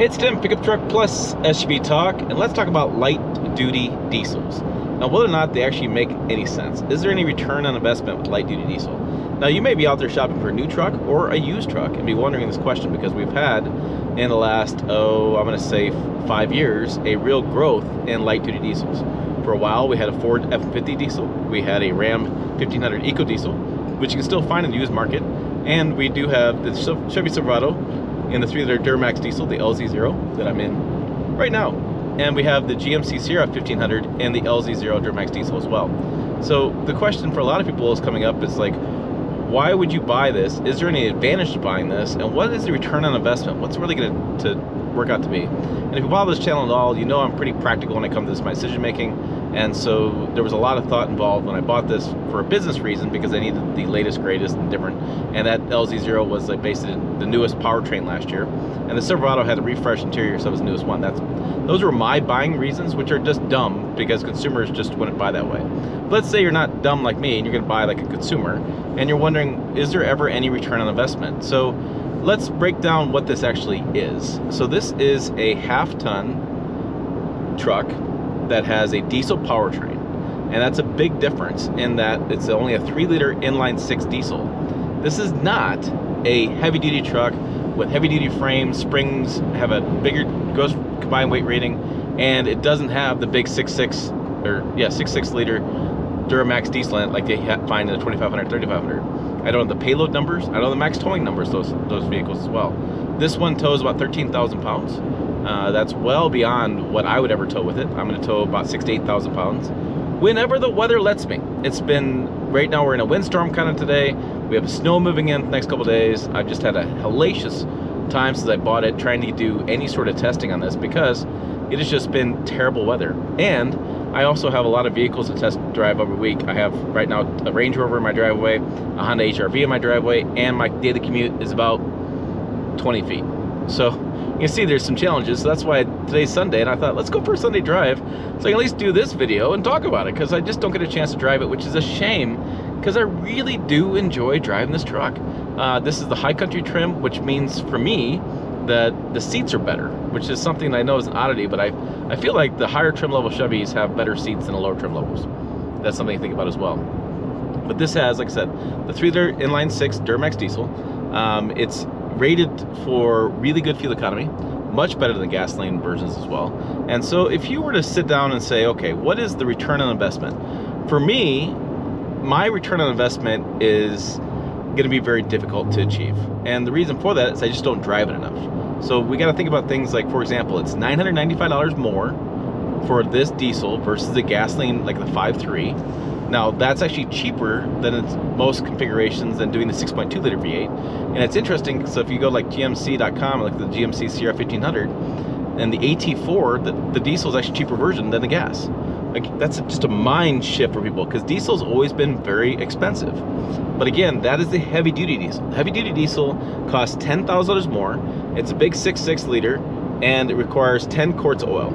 Hey, it's Tim, Pickup Truck Plus SUV Talk, and let's talk about light-duty diesels. Now, whether or not they actually make any sense. Is there any return on investment with light-duty diesel? Now, you may be out there shopping for a new truck or a used truck and be wondering this question because we've had, in the last, I'm going to say 5 years, a real growth in light-duty diesels. For a while, we had a Ford F-150 diesel, we had a Ram 1500 Eco Diesel, which you can still find in the used market, and we do have the Chevy Silverado in the 3.0L Duramax diesel, the LZ0 that I'm in right now. And we have the GMC Sierra 1500 and the LZ0 Duramax diesel as well. So the question for a lot of people is coming up is like, why would you buy this? Is there any advantage to buying this? And what is the return on investment? What's really going to work out to be? And if you follow this channel at all, you know I'm pretty practical when it comes to this, my decision making. And so there was a lot of thought involved when I bought this for a business reason because I needed the latest, greatest, and different. And that LZ0 was like based in the newest powertrain last year. And the Silverado had a refreshed interior, so it was the newest one. Those were my buying reasons, which are just dumb because consumers just wouldn't buy that way. But let's say you're not dumb like me and you're gonna buy like a consumer and you're wondering, is there ever any return on investment? So let's break down what this actually is. So this is a half-ton truck that has a diesel powertrain, and that's a big difference in that it's only a 3-liter inline 6 diesel. This is not a heavy-duty truck with heavy-duty frames, springs, have a bigger gross combined weight rating, and it doesn't have the big 6.6 liter Duramax diesel in it like they find in the 2500, 3500. I don't know the payload numbers. I don't know the max towing numbers, those vehicles as well. This one tows about 13,000 pounds. That's well beyond what I would ever tow with it. I'm going to tow about 6,000 to 8,000 pounds whenever the weather lets me. It's been, right now we're in a windstorm kind of today. We have snow moving in the next couple days. I've just had a hellacious time since I bought it trying to do any sort of testing on this because it has just been terrible weather. And I also have a lot of vehicles to test drive every week. I have right now a Range Rover in my driveway, a Honda HR-V in my driveway, and my daily commute is about 20 feet. So you can see there's some challenges. So that's why today's Sunday, and I thought, let's go for a Sunday drive so I can at least do this video and talk about it because I just don't get a chance to drive it, which is a shame because I really do enjoy driving this truck. This is the high country trim, which means for me that the seats are better, which is something I know is an oddity, but I feel like the higher trim level Chevys have better seats than the lower trim levels. That's something to think about as well. But this has, like I said, the 3-liter inline 6 Duramax diesel. It's rated for really good fuel economy, much better than the gasoline versions as well. And so if you were to sit down and say, okay, what is the return on investment? For me, my return on investment is going to be very difficult to achieve. And the reason for that is I just don't drive it enough. So we got to think about things like, for example, it's $995 more for this diesel versus the gasoline, like the 5.3. Now that's actually cheaper than its most configurations than doing the 6.2 liter V8. And it's interesting, so if you go like GMC.com, like the GMC Sierra 1500, and the AT4, the diesel is actually a cheaper version than the gas. Like, that's just a mind shift for people because diesel's always been very expensive. But again, that is the heavy duty diesel. Heavy duty diesel costs $10,000 more. It's a big 6.6 liter and it requires 10 quarts of oil.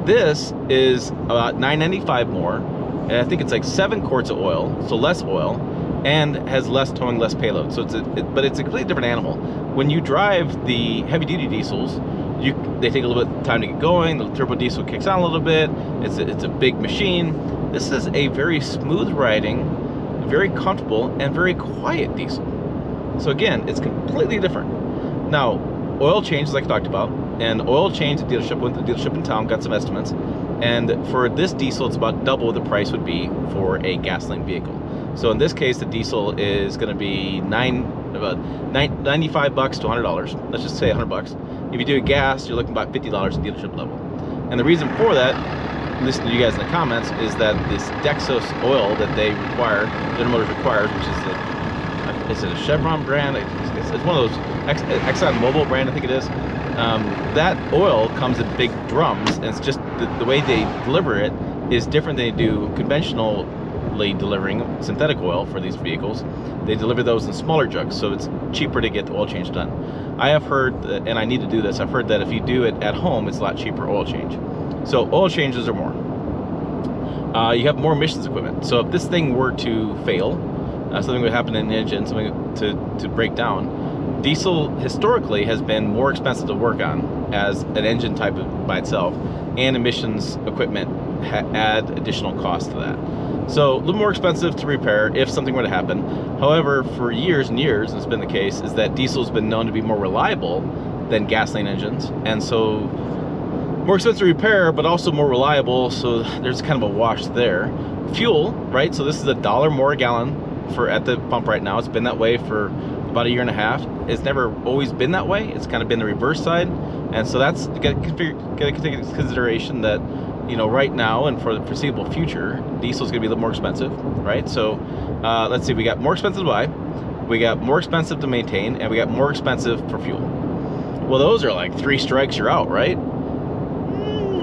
This is about $995 more, and I think it's like 7 quarts of oil, so less oil, and has less towing, less payload. So but it's a completely different animal. When you drive the heavy duty diesels, they take a little bit of time to get going. The turbo diesel kicks on a little bit. It's a big machine. This is a very smooth riding, very comfortable, and very quiet diesel. So again, it's completely different. Now, oil changes like I talked about, and oil change at dealership, went to the dealership in town, got some estimates, and for this diesel, it's about double what the price would be for a gasoline vehicle. So in this case, the diesel is going to be about $95 to $100. Let's just say $100. If you do gas, you're looking about $50 at dealership level. And the reason for that, listen to you guys in the comments, is that this Dexos oil that they require, General Motors requires, which is it a Chevron brand? It's one of those Exxon Mobil brand, I think it is. That oil comes in big drums, and it's just the way they deliver it is different than they do conventionally delivering synthetic oil for these vehicles. They deliver those in smaller jugs, so it's cheaper to get the oil change done. I have heard, and I need to do this, I've heard that if you do it at home, it's a lot cheaper oil change. So oil changes are more. You have more emissions equipment. So if this thing were to fail, something would happen in the engine, something to break down, diesel historically has been more expensive to work on as an engine type by itself, and emissions equipment add additional cost to that. So a little more expensive to repair if something were to happen. However, for years and years, it's been the case, is that diesel's been known to be more reliable than gasoline engines, and so more expensive to repair, but also more reliable, so there's kind of a wash there. Fuel, right, so this is $1 more a gallon for at the pump right now. It's been that way for about a year and a half. It's never always been that way. It's kind of been the reverse side, and so that's got to take into consideration that, you know, right now and for the foreseeable future, diesel is going to be a little more expensive, right? So let's see, we got more expensive to buy, we got more expensive to maintain, and we got more expensive for fuel. Well, those are like 3 strikes, you're out, right?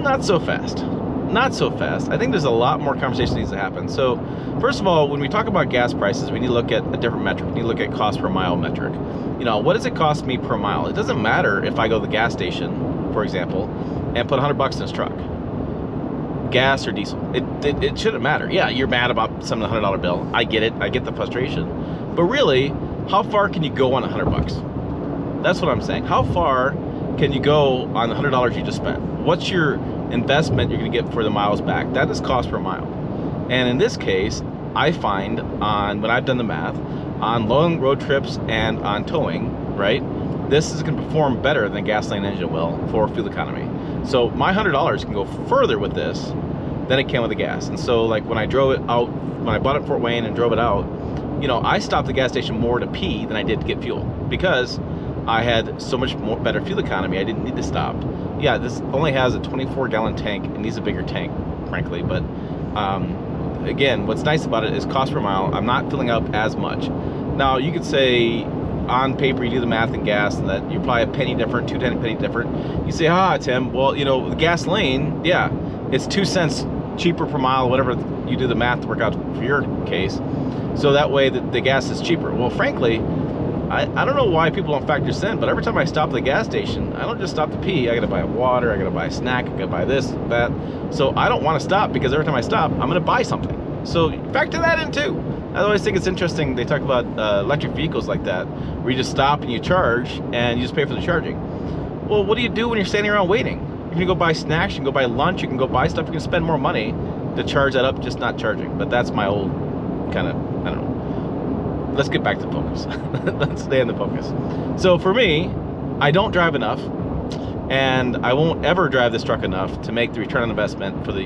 Not so fast. Not so fast. I think there's a lot more conversation needs to happen. So first of all, when we talk about gas prices, we need to look at a different metric. We need to look at cost per mile metric. You know, what does it cost me per mile? It doesn't matter if I go to the gas station, for example, and put $100 in this truck, gas or diesel. It shouldn't matter. Yeah, you're mad about some of the $100 bill. I get it. I get the frustration. But really, how far can you go on $100? That's what I'm saying. How far can you go on the $100 you just spent? What's your investment you're going to get for the miles back? That is cost per mile. And in this case, I find when I've done the math, on long road trips and on towing, right, this is going to perform better than a gasoline engine will for fuel economy. So my $100 can go further with this than it can with the gas. And so like when I drove it out, when I bought it in Fort Wayne and drove it out, you know, I stopped at the gas station more to pee than I did to get fuel, because I had so much more better fuel economy. I didn't need to stop. Yeah, this only has a 24-gallon tank. It needs a bigger tank, frankly. But again, what's nice about it is cost per mile. I'm not filling up as much. Now, you could say on paper, you do the math in gas, and that you're probably a penny different, 2 pennies different. You say, Tim, well, you know, the gasoline, yeah, it's 2 cents cheaper per mile, whatever you do the math to work out for your case. So that way the gas is cheaper. Well, frankly, I don't know why people don't factor this in, but every time I stop at the gas station, I don't just stop to pee. I gotta buy water, I gotta buy a snack, I gotta buy this, that. So I don't want to stop, because every time I stop, I'm gonna buy something. So factor that in too. I always think it's interesting, they talk about electric vehicles like that, where you just stop and you charge, and you just pay for the charging. Well, what do you do when you're standing around waiting? You can go buy snacks, you can go buy lunch, you can go buy stuff, you can spend more money to charge that up, just not charging. But that's my old kind of, I don't know. Let's get back to focus. Let's stay in the focus. So for me, I don't drive enough, and I won't ever drive this truck enough to make the return on investment for the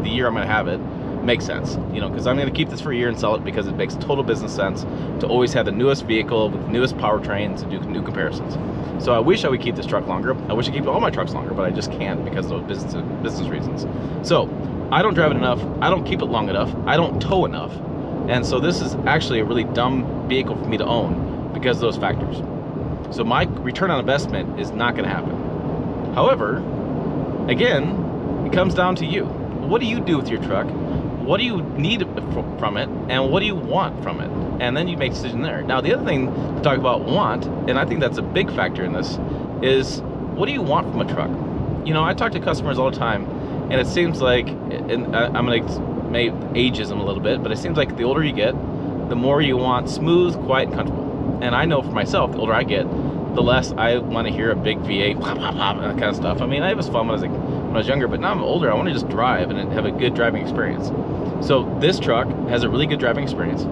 year I'm going to have it make sense. You know, because I'm going to keep this for a year and sell it, because it makes total business sense to always have the newest vehicle with the newest powertrains to do new comparisons. So I wish I would keep this truck longer. I wish I could keep all my trucks longer, but I just can't because of those business reasons. So I don't drive it enough. I don't keep it long enough. I don't tow enough. And so this is actually a really dumb vehicle for me to own because of those factors. So my return on investment is not going to happen. However, again, it comes down to you. What do you do with your truck? What do you need from it? And what do you want from it? And then you make a decision there. Now, the other thing to talk about want, and I think that's a big factor in this, is what do you want from a truck? You know, I talk to customers all the time, and it seems like, and I'm going to make ageism a little bit, but it seems like the older you get, the more you want smooth, quiet, and comfortable. And I know for myself, the older I get, the less I want to hear a big V8, pop, pop, pop, and that kind of stuff. I mean, I was fun when I was younger, but now I'm older, I want to just drive and have a good driving experience. So this truck has a really good driving experience.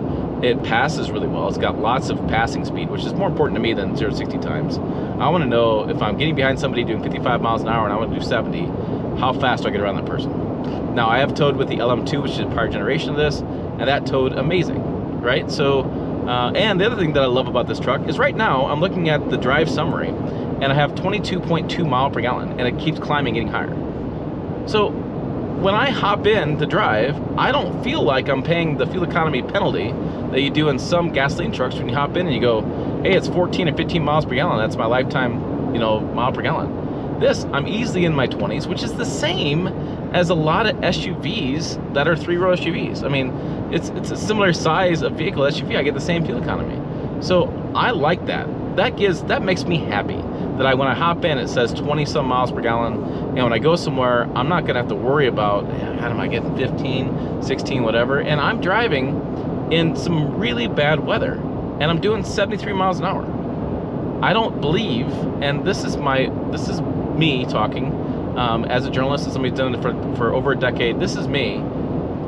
It passes really well. It's got lots of passing speed, which is more important to me than 0 to 60 times. I want to know if I'm getting behind somebody doing 55 miles an hour and I want to do 70, how fast do I get around that person? Now, I have towed with the LM2, which is a prior generation of this, and that towed amazing, right? So, and the other thing that I love about this truck is right now I'm looking at the drive summary, and I have 22.2 mile per gallon, and it keeps climbing, getting higher. So when I hop in to drive, I don't feel like I'm paying the fuel economy penalty that you do in some gasoline trucks when you hop in and you go, hey, it's 14 or 15 miles per gallon. That's my lifetime, you know, mile per gallon. This, I'm easily in my 20s, which is the same as a lot of SUVs that are 3-row SUVs. I mean, it's a similar size of vehicle SUV. I get the same fuel economy. So I like that. That makes me happy. That when I hop in, it says 20-some miles per gallon. And when I go somewhere, I'm not gonna have to worry about, how am I getting 15, 16, whatever. And I'm driving in some really bad weather, and I'm doing 73 miles an hour. I don't believe, and this is me talking as a journalist and somebody who's done it for over a decade. This is me.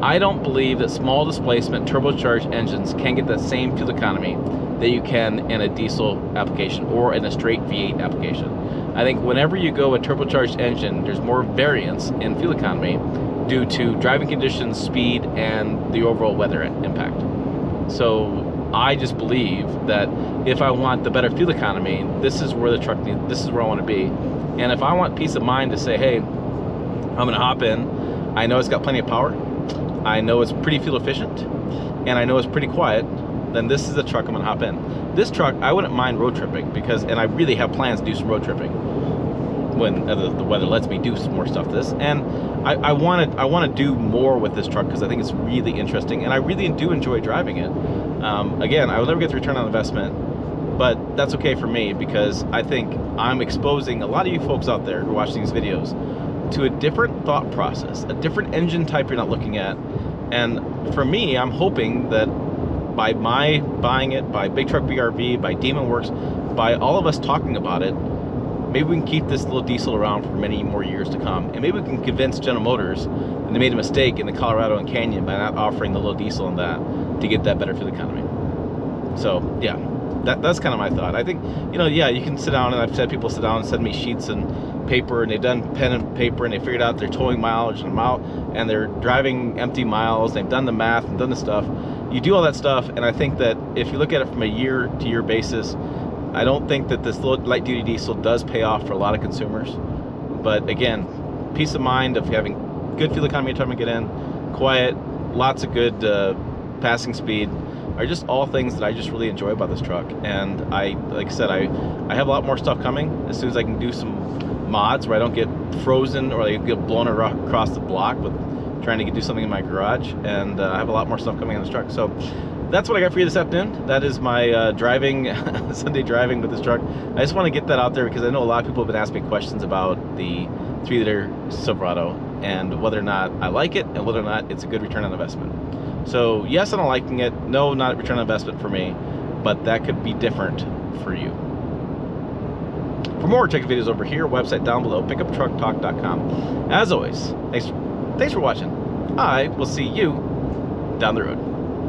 I don't believe that small displacement turbocharged engines can get the same fuel economy that you can in a diesel application or in a straight V8 application. I think whenever you go a turbocharged engine, there's more variance in fuel economy due to driving conditions, speed, and the overall weather impact. So I just believe that if I want the better fuel economy, this is where the truck needs, this is where I want to be. And if I want peace of mind to say, hey, I'm gonna hop in, I know it's got plenty of power, I know it's pretty fuel efficient, and I know it's pretty quiet, then this is the truck I'm gonna hop in. This truck, I wouldn't mind road tripping and I really have plans to do some road tripping when the weather lets me do some more stuff to this. And I want to do more with this truck because I think it's really interesting and I really do enjoy driving it. Again, I will never get the return on investment, but that's okay for me because I think I'm exposing a lot of you folks out there who are watching these videos to a different thought process, a different engine type you're not looking at. And for me, I'm hoping that by my buying it, by Big Truck BRV, by Demon Works, by all of us talking about it, maybe we can keep this little diesel around for many more years to come. And maybe we can convince General Motors that they made a mistake in the Colorado and Canyon by not offering the little diesel in that to get that better fuel economy. So yeah, that's kind of my thought. I think, you know, yeah, you can sit down, and I've had people sit down and send me sheets and paper, and they've done pen and paper, and they figured out their towing mileage and they're driving empty miles. They've done the math and done the stuff. You do all that stuff, and I think that if you look at it from a year-to-year basis, I don't think that this little light-duty diesel does pay off for a lot of consumers. But again, peace of mind of having good fuel economy every time I get in, quiet, lots of good passing speed, are just all things that I just really enjoy about this truck. And like I said, I have a lot more stuff coming as soon as I can do some mods where I don't get frozen or I get blown across the block with trying to do something in my garage. And I have a lot more stuff coming on this truck. So that's what I got for you this afternoon. That is my driving, Sunday driving with this truck. I just want to get that out there because I know a lot of people have been asking me questions about the 3-liter Silverado and whether or not I like it and whether or not it's a good return on investment. So yes, I'm liking it. No, not a return on investment for me, but that could be different for you. For more, check the videos over here, website down below, pickuptrucktalk.com. As always, thanks for watching. I will see you down the road.